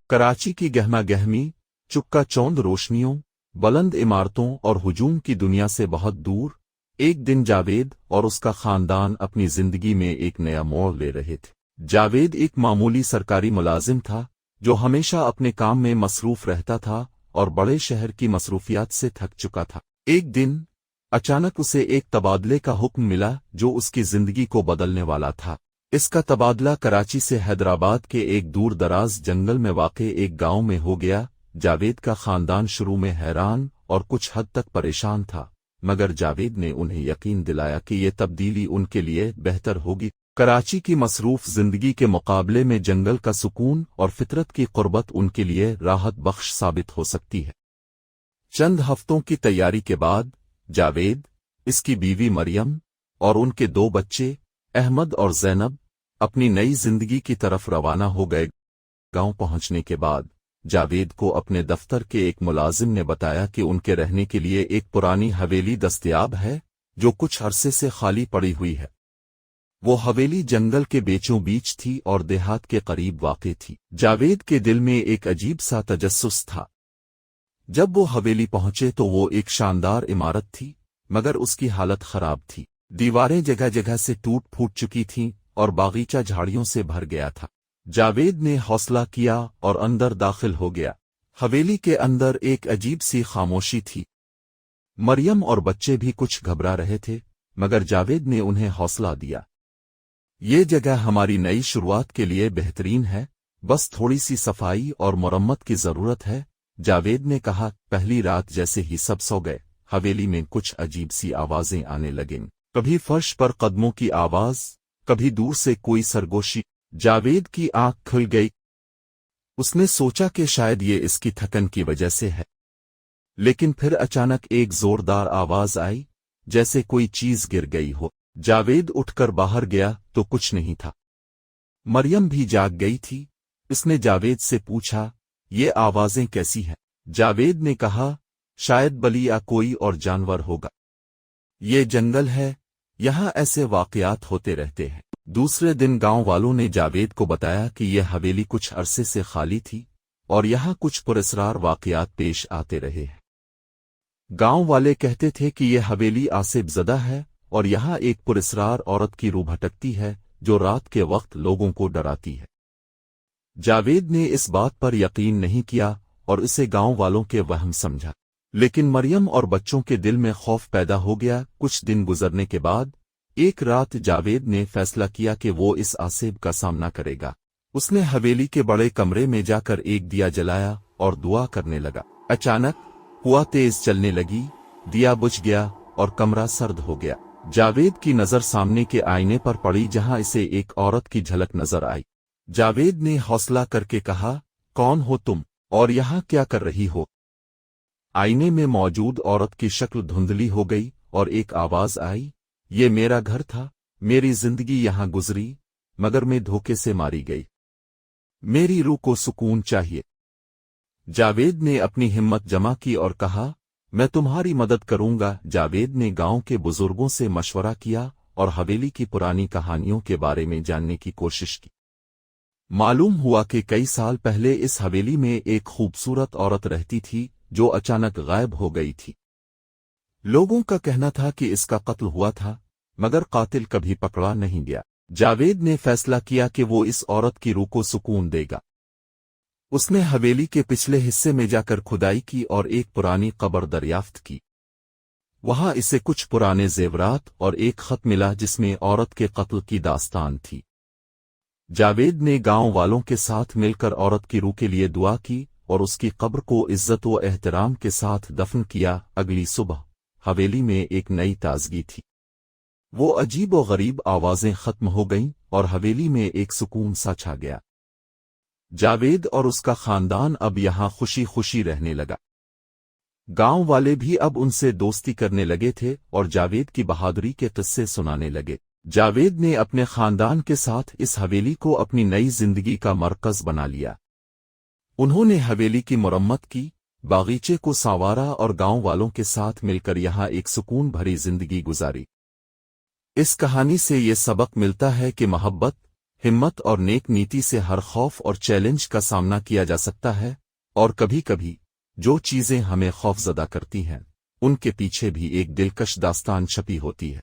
कराची की गहमा गहमी चुपका चौंध रोशनियों बुलंद इमारतों और हुजूम की दुनिया से बहुत दूर एक दिन जावेद और उसका खानदान अपनी जिंदगी में एक नया मोड़ ले रहे थे। जावेद एक मामूली सरकारी मुलाजिम था जो हमेशा अपने काम में मसरूफ रहता था और बड़े शहर की मसरूफियात से थक चुका था। एक दिन अचानक उसे एक तबादले का हुक्म मिला जो उसकी जिंदगी को बदलने वाला था। इसका तबादला कराची से हैदराबाद के एक दूर दराज जंगल में वाक़े एक गांव में हो गया। जावेद का खानदान शुरू में हैरान और कुछ हद तक परेशान था, मगर जावेद ने उन्हें यकीन दिलाया कि ये तब्दीली उनके लिए बेहतर होगी। कराची की मसरूफ जिंदगी के मुकाबले में जंगल का सुकून और फितरत की कुर्बत उनके लिए राहत बख्श साबित हो सकती है। चंद हफ्तों की तैयारी के बाद जावेद, इसकी बीवी मरियम और उनके दो बच्चे अहमद और ज़ैनब अपनी नई जिंदगी की तरफ रवाना हो गए। गांव पहुंचने के बाद जावेद को अपने दफ्तर के एक मुलाजिम ने बताया कि उनके रहने के लिए एक पुरानी हवेली दस्तयाब है जो कुछ अरसे से खाली पड़ी हुई है। वो हवेली जंगल के बीचों बीच थी और देहात के करीब वाक़ थी। जावेद के दिल में एक अजीब सा तजस्सुस था। जब वो हवेली पहुंचे तो वो एक शानदार इमारत थी, मगर उसकी हालत खराब थी। दीवारें जगह जगह से टूट फूट चुकी थीं और बागीचा झाड़ियों से भर गया था। जावेद ने हौसला किया और अंदर दाखिल हो गया। हवेली के अंदर एक अजीब सी खामोशी थी। मरियम और बच्चे भी कुछ घबरा रहे थे, मगर जावेद ने उन्हें हौसला दिया। ये जगह हमारी नई शुरुआत के लिए बेहतरीन है, बस थोड़ी सी सफाई और मरम्मत की जरूरत है, जावेद ने कहा। पहली रात जैसे ही सब सो गए, हवेली में कुछ अजीब सी आवाजें आने लगीं। कभी फर्श पर कदमों की आवाज, कभी दूर से कोई सरगोशी। जावेद की आंख खुल गई। उसने सोचा कि शायद ये इसकी थकन की वजह से है, लेकिन फिर अचानक एक जोरदार आवाज आई, जैसे कोई चीज गिर गई हो। जावेद उठकर बाहर गया तो कुछ नहीं था। मरियम भी जाग गई थी। इसने जावेद से पूछा, ये आवाजें कैसी हैं? जावेद ने कहा, शायद बली या कोई और जानवर होगा। ये जंगल है, यहाँ ऐसे वाकयात होते रहते हैं। दूसरे दिन गांव वालों ने जावेद को बताया कि यह हवेली कुछ अरसे से खाली थी और यहाँ कुछ पुरस्रार वाकयात पेश आते रहे हैं। गांव वाले कहते थे कि यह हवेली आसिफ ज़दा है और यहाँ एक पुरस्रार औरत की रूह भटकती है जो रात के वक्त लोगों को डराती है। जावेद ने इस बात पर यकीन नहीं किया और इसे गांव वालों के वहम समझा, लेकिन मरियम और बच्चों के दिल में खौफ पैदा हो गया। कुछ दिन गुजरने के बाद एक रात जावेद ने फैसला किया कि वो इस आसिफ का सामना करेगा। उसने हवेली के बड़े कमरे में जाकर एक दिया जलाया और दुआ करने लगा। अचानक हवा तेज चलने लगी, दिया बुझ गया और कमरा सर्द हो गया। जावेद की नजर सामने के आईने पर पड़ी जहां इसे एक औरत की झलक नजर आई। जावेद ने हौसला करके कहा, कौन हो तुम और यहाँ क्या कर रही हो? आईने में मौजूद औरत की शक्ल धुंधली हो गई और एक आवाज आई, ये मेरा घर था, मेरी जिंदगी यहाँ गुजरी, मगर मैं धोखे से मारी गई। मेरी रूह को सुकून चाहिए। जावेद ने अपनी हिम्मत जमा की और कहा, मैं तुम्हारी मदद करूंगा। जावेद ने गांव के बुजुर्गों से मशवरा किया और हवेली की पुरानी कहानियों के बारे में जानने की कोशिश की। मालूम हुआ कि कई साल पहले इस हवेली में एक खूबसूरत औरत रहती थी जो अचानक गायब हो गई थी। लोगों का कहना था कि इसका कत्ल हुआ था, मगर कातिल कभी पकड़ा नहीं गया। जावेद ने फैसला किया कि वो इस औरत की रूह को सुकून देगा। उसने हवेली के पिछले हिस्से में जाकर खुदाई की और एक पुरानी कब्र दरियाफ्त की। वहां इसे कुछ पुराने जेवरात और एक खत मिला जिसमें औरत के कत्ल की दास्तान थी। जावेद ने गांव वालों के साथ मिलकर औरत की रूह के लिए दुआ की और उसकी कब्र को इज्जत व एहतराम के साथ दफन किया। अगली सुबह हवेली में एक नई ताजगी थी। वो अजीब व गरीब आवाजें खत्म हो गईं और हवेली में एक सुकून सा छा गया। जावेद और उसका खानदान अब यहाँ खुशी खुशी रहने लगा। गांव वाले भी अब उनसे दोस्ती करने लगे थे और जावेद की बहादुरी के किस्से सुनाने लगे। जावेद ने अपने खानदान के साथ इस हवेली को अपनी नई जिंदगी का मरकज बना लिया। उन्होंने हवेली की मुरम्मत की, बागीचे को संवारा और गांव वालों के साथ मिलकर यहाँ एक सुकून भरी जिंदगी गुजारी। इस कहानी से ये सबक मिलता है कि मोहब्बत, ہمت اور نیک نیتی سے ہر خوف اور چیلنج کا سامنا کیا جا سکتا ہے، اور کبھی کبھی جو چیزیں ہمیں خوف زدہ کرتی ہیں ان کے پیچھے بھی ایک دلکش داستان چھپی ہوتی ہے۔